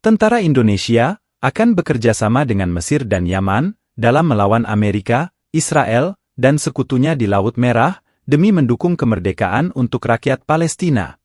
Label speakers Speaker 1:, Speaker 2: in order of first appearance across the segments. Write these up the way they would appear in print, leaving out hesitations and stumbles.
Speaker 1: Tentara Indonesia akan bekerja sama dengan Mesir dan Yaman dalam melawan Amerika, Israel, dan sekutunya di Laut Merah demi mendukung kemerdekaan untuk rakyat Palestina.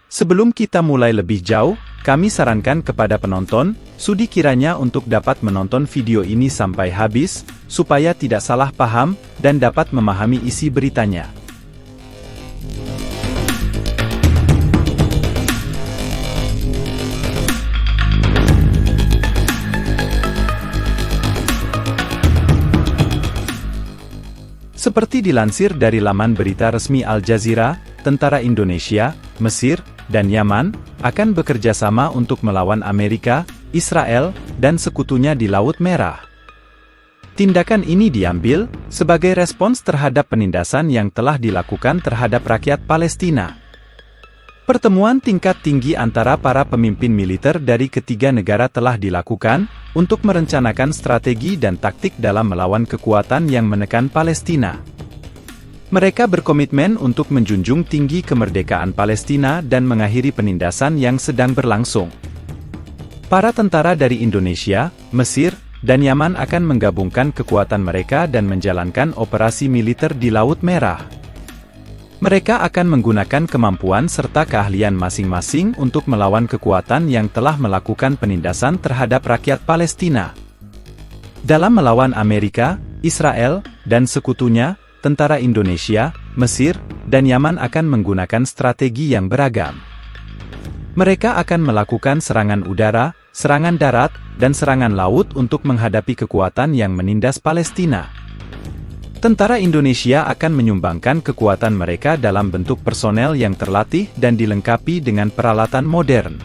Speaker 1: Sebelum kita mulai lebih jauh, kami sarankan kepada penonton, sudi kiranya untuk dapat menonton video ini sampai habis, supaya tidak salah paham, dan dapat memahami isi beritanya. Seperti dilansir dari laman berita resmi Al Jazeera, tentara Indonesia, Mesir, dan Yaman akan bekerja sama untuk melawan Amerika, Israel, dan sekutunya di Laut Merah. Tindakan ini diambil sebagai respons terhadap penindasan yang telah dilakukan terhadap rakyat Palestina. Pertemuan tingkat tinggi antara para pemimpin militer dari ketiga negara telah dilakukan untuk merencanakan strategi dan taktik dalam melawan kekuatan yang menekan Palestina. Mereka berkomitmen untuk menjunjung tinggi kemerdekaan Palestina dan mengakhiri penindasan yang sedang berlangsung. Para tentara dari Indonesia, Mesir, dan Yaman akan menggabungkan kekuatan mereka dan menjalankan operasi militer di Laut Merah. Mereka akan menggunakan kemampuan serta keahlian masing-masing untuk melawan kekuatan yang telah melakukan penindasan terhadap rakyat Palestina. Dalam melawan Amerika, Israel, dan sekutunya, tentara Indonesia, Mesir, dan Yaman akan menggunakan strategi yang beragam. Mereka akan melakukan serangan udara, serangan darat, dan serangan laut untuk menghadapi kekuatan yang menindas Palestina. Tentara Indonesia akan menyumbangkan kekuatan mereka dalam bentuk personel yang terlatih dan dilengkapi dengan peralatan modern.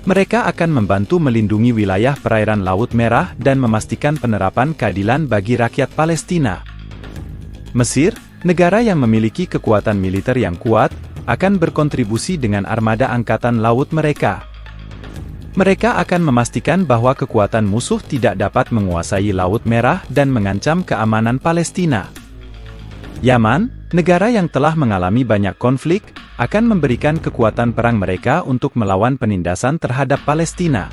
Speaker 1: Mereka akan membantu melindungi wilayah perairan Laut Merah dan memastikan penerapan keadilan bagi rakyat Palestina. Mesir, negara yang memiliki kekuatan militer yang kuat, akan berkontribusi dengan armada angkatan laut mereka. Mereka akan memastikan bahwa kekuatan musuh tidak dapat menguasai Laut Merah dan mengancam keamanan Palestina. Yaman, negara yang telah mengalami banyak konflik, akan memberikan kekuatan perang mereka untuk melawan penindasan terhadap Palestina.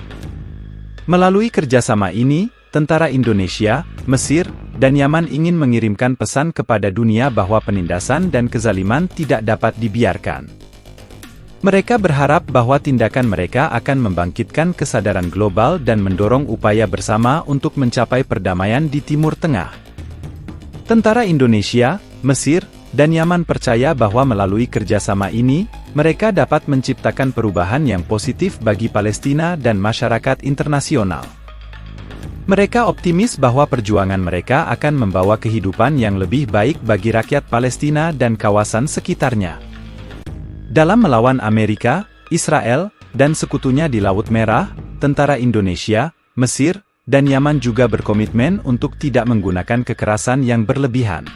Speaker 1: Melalui kerjasama ini, tentara Indonesia, Mesir, dan Yaman ingin mengirimkan pesan kepada dunia bahwa penindasan dan kezaliman tidak dapat dibiarkan. Mereka berharap bahwa tindakan mereka akan membangkitkan kesadaran global dan mendorong upaya bersama untuk mencapai perdamaian di Timur Tengah. Tentara Indonesia, Mesir, dan Yaman percaya bahwa melalui kerjasama ini, mereka dapat menciptakan perubahan yang positif bagi Palestina dan masyarakat internasional. Mereka optimis bahwa perjuangan mereka akan membawa kehidupan yang lebih baik bagi rakyat Palestina dan kawasan sekitarnya. Dalam melawan Amerika, Israel, dan sekutunya di Laut Merah, tentara Indonesia, Mesir, dan Yaman juga berkomitmen untuk tidak menggunakan kekerasan yang berlebihan.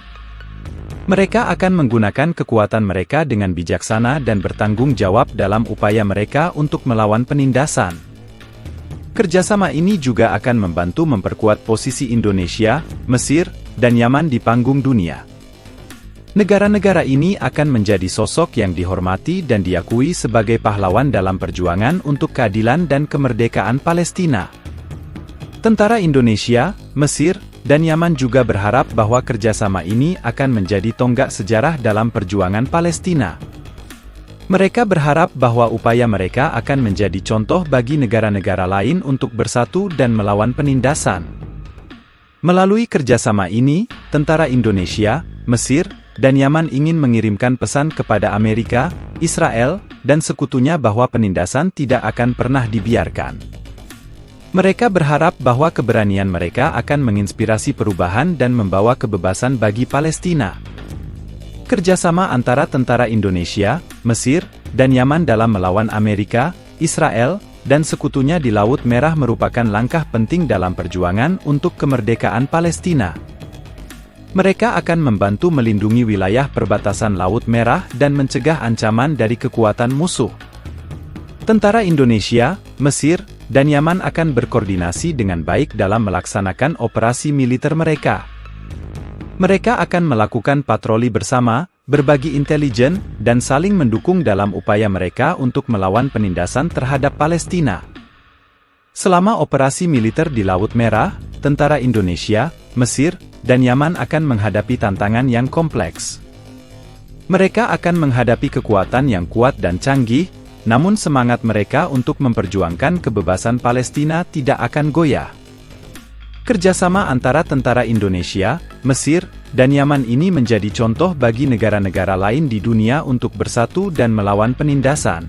Speaker 1: Mereka akan menggunakan kekuatan mereka dengan bijaksana dan bertanggung jawab dalam upaya mereka untuk melawan penindasan. Kerjasama ini juga akan membantu memperkuat posisi Indonesia, Mesir, dan Yaman di panggung dunia. Negara-negara ini akan menjadi sosok yang dihormati dan diakui sebagai pahlawan dalam perjuangan untuk keadilan dan kemerdekaan Palestina. Tentara Indonesia, Mesir, dan Yaman juga berharap bahwa kerjasama ini akan menjadi tonggak sejarah dalam perjuangan Palestina. Mereka berharap bahwa upaya mereka akan menjadi contoh bagi negara-negara lain untuk bersatu dan melawan penindasan. Melalui kerjasama ini, tentara Indonesia, Mesir, dan Yaman ingin mengirimkan pesan kepada Amerika, Israel, dan sekutunya bahwa penindasan tidak akan pernah dibiarkan. Mereka berharap bahwa keberanian mereka akan menginspirasi perubahan dan membawa kebebasan bagi Palestina. Kerjasama antara tentara Indonesia, Mesir, dan Yaman dalam melawan Amerika, Israel, dan sekutunya di Laut Merah merupakan langkah penting dalam perjuangan untuk kemerdekaan Palestina. Mereka akan membantu melindungi wilayah perbatasan Laut Merah dan mencegah ancaman dari kekuatan musuh. Tentara Indonesia, Mesir, dan Yaman akan berkoordinasi dengan baik dalam melaksanakan operasi militer mereka. Mereka akan melakukan patroli bersama, berbagi intelijen, dan saling mendukung dalam upaya mereka untuk melawan penindasan terhadap Palestina. Selama operasi militer di Laut Merah, tentara Indonesia, Mesir, dan Yaman akan menghadapi tantangan yang kompleks. Mereka akan menghadapi kekuatan yang kuat dan canggih, namun semangat mereka untuk memperjuangkan kebebasan Palestina tidak akan goyah. Kerjasama antara tentara Indonesia, Mesir, dan Yaman ini menjadi contoh bagi negara-negara lain di dunia untuk bersatu dan melawan penindasan.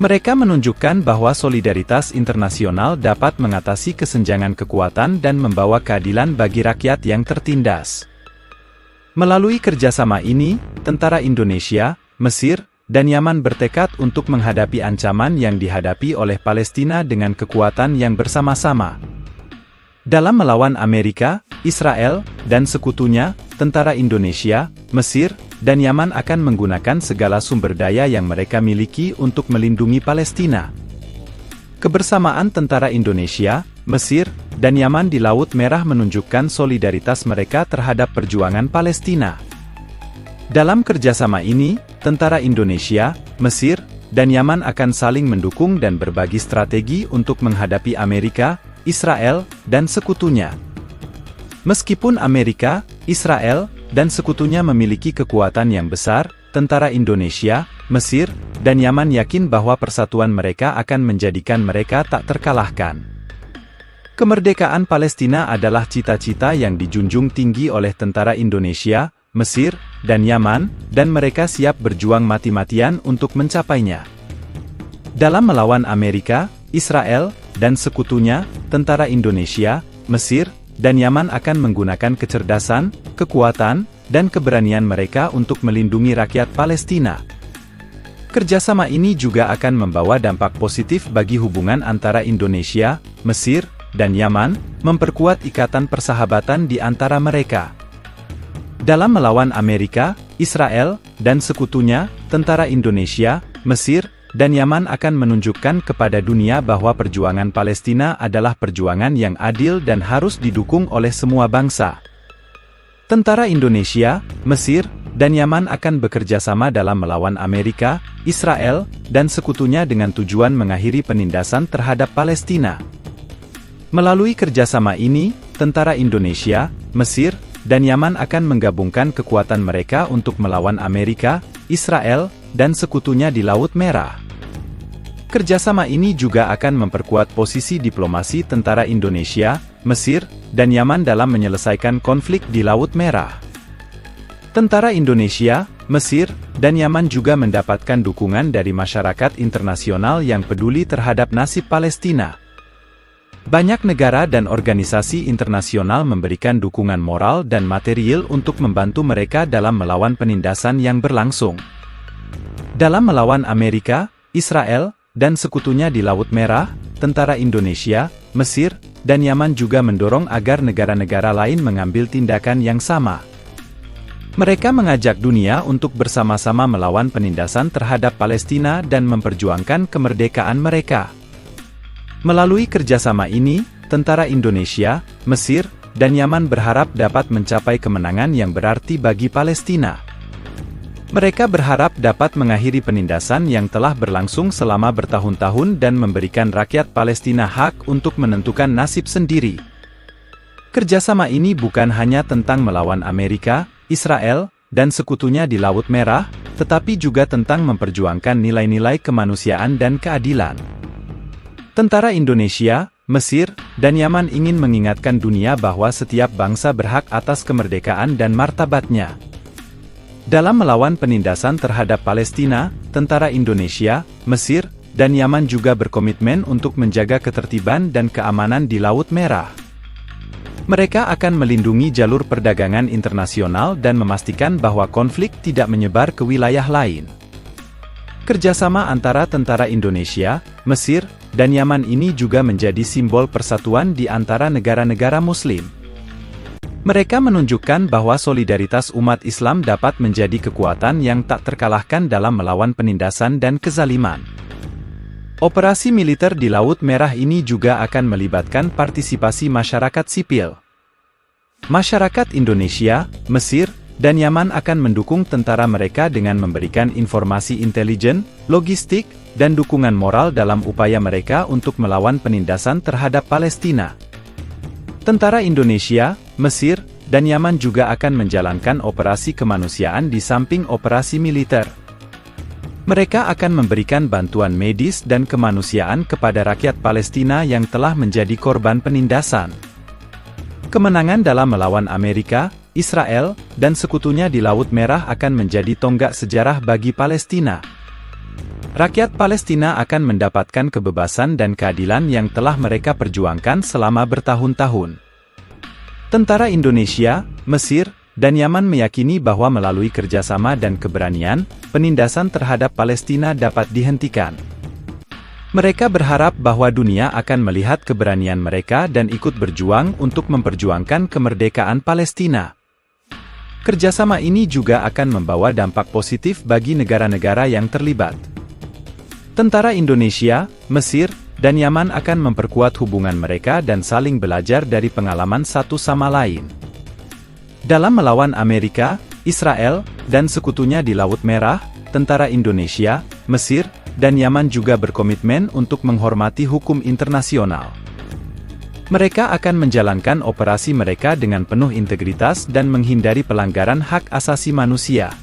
Speaker 1: Mereka menunjukkan bahwa solidaritas internasional dapat mengatasi kesenjangan kekuatan dan membawa keadilan bagi rakyat yang tertindas. Melalui kerjasama ini, tentara Indonesia, Mesir, dan Yaman bertekad untuk menghadapi ancaman yang dihadapi oleh Palestina dengan kekuatan yang bersama-sama. Dalam melawan Amerika, Israel, dan sekutunya, tentara Indonesia, Mesir, dan Yaman akan menggunakan segala sumber daya yang mereka miliki untuk melindungi Palestina. Kebersamaan tentara Indonesia, Mesir, dan Yaman di Laut Merah menunjukkan solidaritas mereka terhadap perjuangan Palestina. Dalam kerjasama ini, tentara Indonesia, Mesir, dan Yaman akan saling mendukung dan berbagi strategi untuk menghadapi Amerika, Israel, dan sekutunya. Meskipun Amerika, Israel, dan sekutunya memiliki kekuatan yang besar, tentara Indonesia, Mesir, dan Yaman yakin bahwa persatuan mereka akan menjadikan mereka tak terkalahkan. Kemerdekaan Palestina adalah cita-cita yang dijunjung tinggi oleh tentara Indonesia, Mesir, dan Yaman, dan mereka siap berjuang mati-matian untuk mencapainya. Dalam melawan Amerika, Israel, dan sekutunya, tentara Indonesia, Mesir, dan Yaman akan menggunakan kecerdasan, kekuatan, dan keberanian mereka untuk melindungi rakyat Palestina. Kerjasama ini juga akan membawa dampak positif bagi hubungan antara Indonesia, Mesir, dan Yaman, memperkuat ikatan persahabatan di antara mereka. Dalam melawan Amerika, Israel, dan sekutunya, tentara Indonesia, Mesir, dan Yaman akan menunjukkan kepada dunia bahwa perjuangan Palestina adalah perjuangan yang adil dan harus didukung oleh semua bangsa. Tentara Indonesia, Mesir, dan Yaman akan bekerja sama dalam melawan Amerika, Israel, dan sekutunya dengan tujuan mengakhiri penindasan terhadap Palestina. Melalui kerjasama ini, tentara Indonesia, Mesir, dan Yaman akan menggabungkan kekuatan mereka untuk melawan Amerika, Israel, dan sekutunya di Laut Merah. Kerjasama ini juga akan memperkuat posisi diplomasi tentara Indonesia, Mesir, dan Yaman dalam menyelesaikan konflik di Laut Merah. Tentara Indonesia, Mesir, dan Yaman juga mendapatkan dukungan dari masyarakat internasional yang peduli terhadap nasib Palestina. Banyak negara dan organisasi internasional memberikan dukungan moral dan material untuk membantu mereka dalam melawan penindasan yang berlangsung. Dalam melawan Amerika, Israel, dan sekutunya di Laut Merah, tentara Indonesia, Mesir, dan Yaman juga mendorong agar negara-negara lain mengambil tindakan yang sama. Mereka mengajak dunia untuk bersama-sama melawan penindasan terhadap Palestina dan memperjuangkan kemerdekaan mereka. Melalui kerjasama ini, tentara Indonesia, Mesir, dan Yaman berharap dapat mencapai kemenangan yang berarti bagi Palestina. Mereka berharap dapat mengakhiri penindasan yang telah berlangsung selama bertahun-tahun dan memberikan rakyat Palestina hak untuk menentukan nasib sendiri. Kerjasama ini bukan hanya tentang melawan Amerika, Israel, dan sekutunya di Laut Merah, tetapi juga tentang memperjuangkan nilai-nilai kemanusiaan dan keadilan. Tentara Indonesia, Mesir, dan Yaman ingin mengingatkan dunia bahwa setiap bangsa berhak atas kemerdekaan dan martabatnya. Dalam melawan penindasan terhadap Palestina, tentara Indonesia, Mesir, dan Yaman juga berkomitmen untuk menjaga ketertiban dan keamanan di Laut Merah. Mereka akan melindungi jalur perdagangan internasional dan memastikan bahwa konflik tidak menyebar ke wilayah lain. Kerjasama antara tentara Indonesia, Mesir, dan Yaman ini juga menjadi simbol persatuan di antara negara-negara Muslim. Mereka menunjukkan bahwa solidaritas umat Islam dapat menjadi kekuatan yang tak terkalahkan dalam melawan penindasan dan kezaliman. Operasi militer di Laut Merah ini juga akan melibatkan partisipasi masyarakat sipil. Masyarakat Indonesia, Mesir, dan Yaman akan mendukung tentara mereka dengan memberikan informasi intelijen, logistik, dan dukungan moral dalam upaya mereka untuk melawan penindasan terhadap Palestina. Tentara Indonesia, Mesir, dan Yaman juga akan menjalankan operasi kemanusiaan di samping operasi militer. Mereka akan memberikan bantuan medis dan kemanusiaan kepada rakyat Palestina yang telah menjadi korban penindasan. Kemenangan dalam melawan Amerika, Israel, dan sekutunya di Laut Merah akan menjadi tonggak sejarah bagi Palestina. Rakyat Palestina akan mendapatkan kebebasan dan keadilan yang telah mereka perjuangkan selama bertahun-tahun. Tentara Indonesia, Mesir, dan Yaman meyakini bahwa melalui kerjasama dan keberanian, penindasan terhadap Palestina dapat dihentikan. Mereka berharap bahwa dunia akan melihat keberanian mereka dan ikut berjuang untuk memperjuangkan kemerdekaan Palestina. Kerjasama ini juga akan membawa dampak positif bagi negara-negara yang terlibat. Tentara Indonesia, Mesir, dan Yaman akan memperkuat hubungan mereka dan saling belajar dari pengalaman satu sama lain. Dalam melawan Amerika, Israel, dan sekutunya di Laut Merah, tentara Indonesia, Mesir, dan Yaman juga berkomitmen untuk menghormati hukum internasional. Mereka akan menjalankan operasi mereka dengan penuh integritas dan menghindari pelanggaran hak asasi manusia.